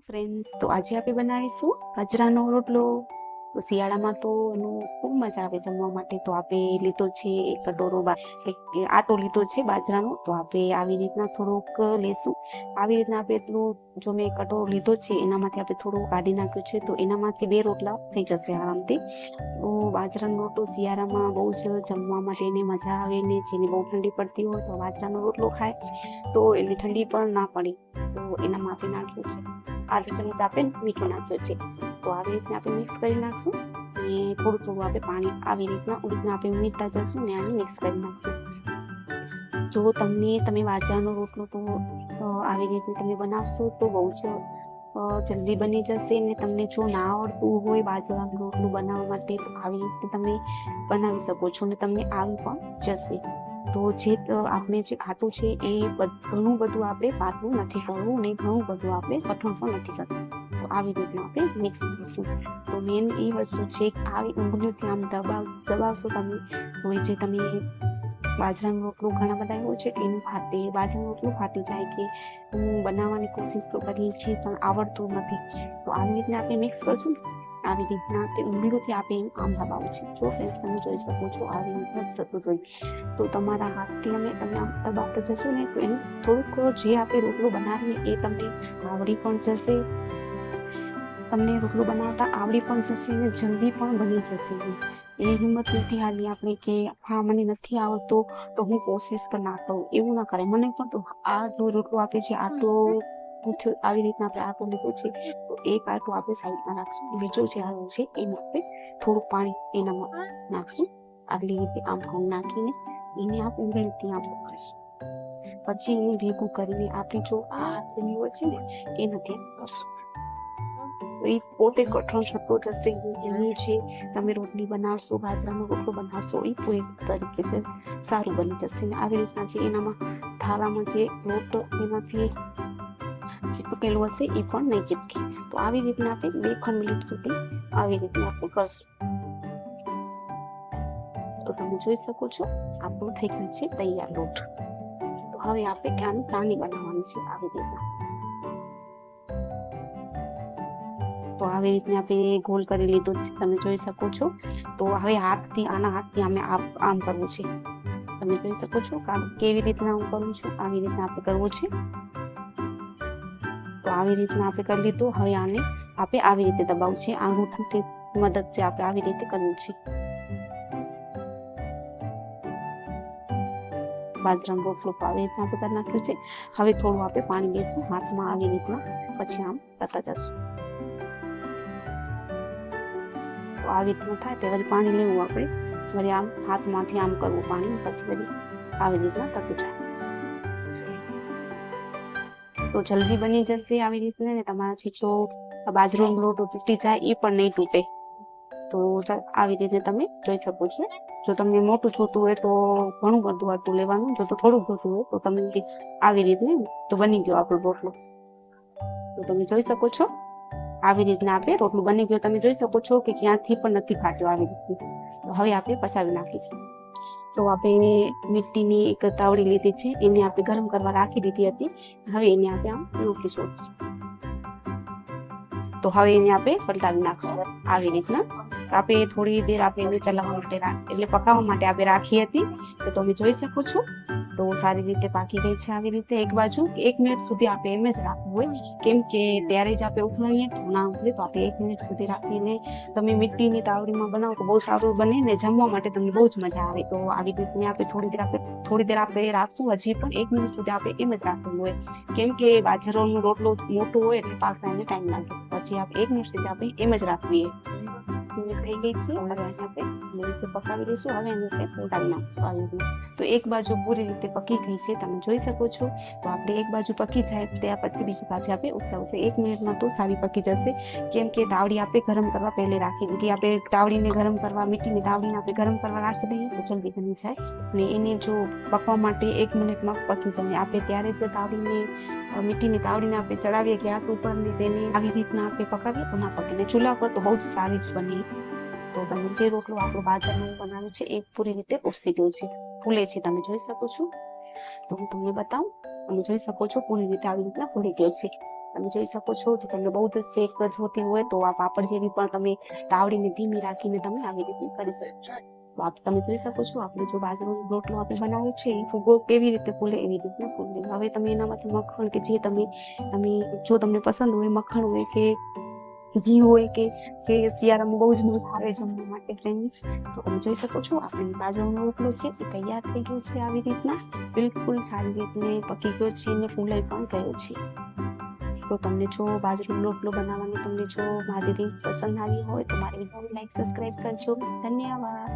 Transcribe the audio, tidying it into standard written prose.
Friends, તો આજે આપણે બનાવીશું બાજરાનો રોટલો. તો શિયાળામાં તો એનું ખૂબ મજા આવે જમવા માટે. તો આપણે લીધો છે એક કટોરો આટો લીધો છે બાજરાનો. તો આપણે આવી રીતના થોડોક લેશું. આવી રીતના આપણે એટલું જો મેં કટોરો લીધો છે એનામાંથી આપણે થોડું કાઢી નાખ્યું છે. તો એનામાંથી 2 રોટલા થઈ જશે આરામથી. તો બાજરાનો રોટલો શિયાળામાં બહુ જ જમવા માટે એને મજા આવે ને. જેને બહુ ઠંડી પડતી હોય તો બાજરાનો રોટલો ખાય તો એને ઠંડી પણ ના પડે. તો એનામાં આપણે નાખ્યું છે આધી ચમચ આપણે મીઠું નાખ્યું છે. તો આવી રીતના આપણે મિક્સ કરી નાખશું અને થોડું આપણે પાણી આવી રીતના આપણે ઉમેરતા જશું ને આને મિક્સ કરી નાખશું. જો તમે બાજરાનો રોટલો તો આવી રીતે તમે બનાવશો તો બહુ જ જલ્દી બની જશે. ને તમને જો ના આવડતું હોય બાજરાનો રોટલો બનાવવા માટે તો આવી રીતે તમે બનાવી શકો છો ને તમને આવી પણ જશે. તો આપણે જે આટું છે એ ઘણું બધું આપણે પાતળું નથી કરવું ને ઘણું બધું આપણે કઠણ પણ નથી કરવું. તો આવી રીતના આપણે મિક્સ કરીશું. તો મેન એ વસ્તુ છે કે આવી ઊંગલીઓથી આમ દબાવશો તમે તો જે તમે બાજરાનો રોટલો ઘણા બધા એવો છે એનું બાજરાનો રોટલો ફાટી જાય કે બનાવવાની કોશિશ તો કરીએ છીએ પણ આવડતું નથી. તો આવી રીતના આપણે મિક્સ કરશું. આવી રીતના તે ઊંગલીઓથી આપણે આમ દબાવવું છે. જો ફ્રેન્ડ્સ તમે જોઈ શકો છો આવી રીતના થતું હોય તો તમારા હાથથી તમે આમ દબાવતા જશો ને તો એનું થોડુંક જે આપણે રોટલો બનાવીએ એ તમને આવડી પણ જશે. તમને રોટલો બનાવતા આવડી પણ જશે અને જલ્દી પણ બની જશે. એ હિંમત નથી હાલી આપણે કે હા મને નથી આવડતો તો હું કોશિશ પણ ના કરું, એવું ના કરે. મને પણ તો આ જો રોટલો આપે છે આટલો આવી રીતના આપણે આટો લીધો છે તો એક આટો આપણે સાઈડમાં રાખશું. બીજો જે આટો છે એમાં આપણે થોડું પાણી એનામાં નાખશું. આટલી રીતે આમ નાખીને એને આપણે ઊંગળીથી આમ પકડીશું. પછી એને ભેગું કરીને આપણે જો આ લીવો છે ને એ નથી કરશું. એ પોતે કઠણ થતો જશે. એનું છે તમે રોટલી બનાવશો બાજરાનો રોટલો બનાવશો એ પૂરી તરીકે છે સારું બની જશે. ને આવી રીતના જે એનામાં થાળામાં જે લોટ એનાથી ચીપકેલું હશે એ પણ નહીં ચીપકે. તો આવી રીતના આપણે 2 મિનિટ સુધી આવી રીતના આપણે કરશું. તો તમે જોઈ શકો છો આપણું થઈ ગયું છે તૈયાર લોટ. તો હવે આપણે આની ચાણી બનાવવાની છે આવી રીતના. તો આવી રીતના આપણે ગોળ કરી લીધું છે તમે જોઈ શકો છો. તો હવે આના હાથથી આમ કરવું છે. તમે જોઈ શકો છો કેવી રીતના હું કરું છું. આવી રીતના આપણે કરવું છે. તો આવી રીતના આપણે કરી લીધું. હવે આને આપણે આવી રીતે દબાવવું છે. અંગૂઠાની મદદથી આપણે આવી રીતે કરવું છે. બાજરાનો રોટલો આવી રીતના આપણે કરી નાખ્યું છે. હવે થોડું આપણે પાણી લેશું હાથમાં આવી રીતના, પછી આમ કરતા જશું. તો આવી રીતનું થાય ત્યારે પાણી લેવું આપણે, વળી આમ હાથમાંથી આમ કરવું પાણી, પછી વળી આવી રીતના કરતું જાય તો જલ્દી બની જશે આવી રીતના. ને તમારાથી જો બાજરાનો લોટ તૂટી જાય એ પણ નહીં તૂટે. તો આવી રીતે તમે જોઈ શકો છો. જો તમને મોટું જોતું હોય તો ઘણું બધું આટલું લેવાનું, જો તો થોડું જોતું હોય તો તમે આવી રીતે તો બની ગયો આપણો રોટલો. તો તમે જોઈ શકો છો આવી રીતના આપણે રોટલું બની ગયો. તમે જોઈ શકો છો કે ક્યાંથી પણ નથી ફાટ્યો આવી રીતે. તો હવે આપણે પચાવી નાખીશું. તો આપણે મીઠીની એક તાવડી લીધી છે, એને આપણે ગરમ કરવા રાખી દીધી હતી. હવે એને આપણે આમ મૂકીશું. તો હવે એને આપણે પલટાવી નાખશું આવી રીતના. આપણે થોડી દેર આપણે એને ચલાવવા માટે એટલે પકાવવા માટે આપણે રાખી હતી. તો તમે જોઈ શકો છો તો સારી રીતે પાકી ગઈ છે. આવી રીતે એક બાજુ 1 મિનિટ સુધી આપણે એમ જ રાખવું હોય, કેમ કે ત્યારે જ આપણે ઉથલાવીએ તો ના ઉથલે. તો આપણે 1 મિનિટ સુધી રાખીને તમે મીઠીની તાવડીમાં બનાવો તો બહુ સારું બને ને જમવા માટે તમને બહુ જ મજા આવે. તો આવી રીતે આપણે થોડી દેર આપણે રાખશું. હજી પણ 1 મિનિટ સુધી આપણે એમ જ રાખવું હોય, કેમ કે બાજરાનો રોટલો મોટો હોય એટલે પાકતા એને ટાઈમ લાગે. પછી આપણે 1 મિનિટ સુધી આપણે એમ જ રાખીએ. થઈ ગઈ છે. હવે આપણે પકાવી દઈશું. હવે એને પલટાવી નાખશું આવી રીતે. તો એક બાજુ પૂરી રીતે પકી ગઈ છે તમે જોઈ શકો છો. તો આપણે એક બાજુ પકી જાય ત્યાર પછી બીજી બાજુ આપણે ઉઠાવું તો 1 મિનિટમાં તો સારી પકી જશે. કેમ કે તાવડી આપણે ગરમ કરવા પહેલે રાખી દીધી. આપણે તાવડીને ગરમ કરવા, મીઠીની તાવડીને આપણે ગરમ કરવા રાખી દઈએ તો જલ્દી બની જાય. ને એને જો પકવા માટે 1 મિનિટમાં પકી જાય. આપણે ત્યારે જ મીઠીની તાવડીને આપણે ચડાવીએ ગેસ ઉપર ને તેને આવી રીતના આપણે પકાવીએ તો ના પકે. ને ચૂલા પર તો બહુ જ સારી જ બને. તો તમે જે રોટલો આપણો બાજરાનો બનાવ્યો છે એ પૂરી રીતે ઉપસી ગયો છે, ફૂલે છે. તમે જોઈ શકો છો. તો હું તમને બતાવું. તમે જોઈ શકો છો પૂરી રીતે આવી રીતના ફૂલી ગયો છે. તમે જોઈ શકો છો. તો તમને બહુ જ શેક જોતી હોય તો આ પાપડ જેવી પણ તમે તાવડીને ધીમી રાખીને તમે આવી રીતે કરી શકો છો. તો તમે જોઈ શકો છો આપણે જો બાજરાનો રોટલો આપણે બનાવ્યો છે એ ફૂગો કેવી રીતે ફૂલે એવી રીતે ફૂલે. હવે તમે એનામાંથી મખણ કે જે તમે જો તમને પસંદ હોય મખણ હોય કે ઘી હોય કે શિયાળામાં બહુ જ મજા આવે જમવા માટે ફ્રેન્ડ્સ. તો તમે જોઈ શકો છો આપણે બાજરાનો રોટલો છે એ તૈયાર થઈ ગયો છે. આવી રીતના બિલકુલ સારી રીતે પકી ગયો છે અને ફૂલાઈ પણ ગયો છે. તો તમને જો બાજરાનો રોટલો બનાવવાની તમને જો મારી રીત પસંદ આવી હોય તો મારી વિડીયોને લાઈક સબસ્ક્રાઈબ કરજો. ધન્યવાદ.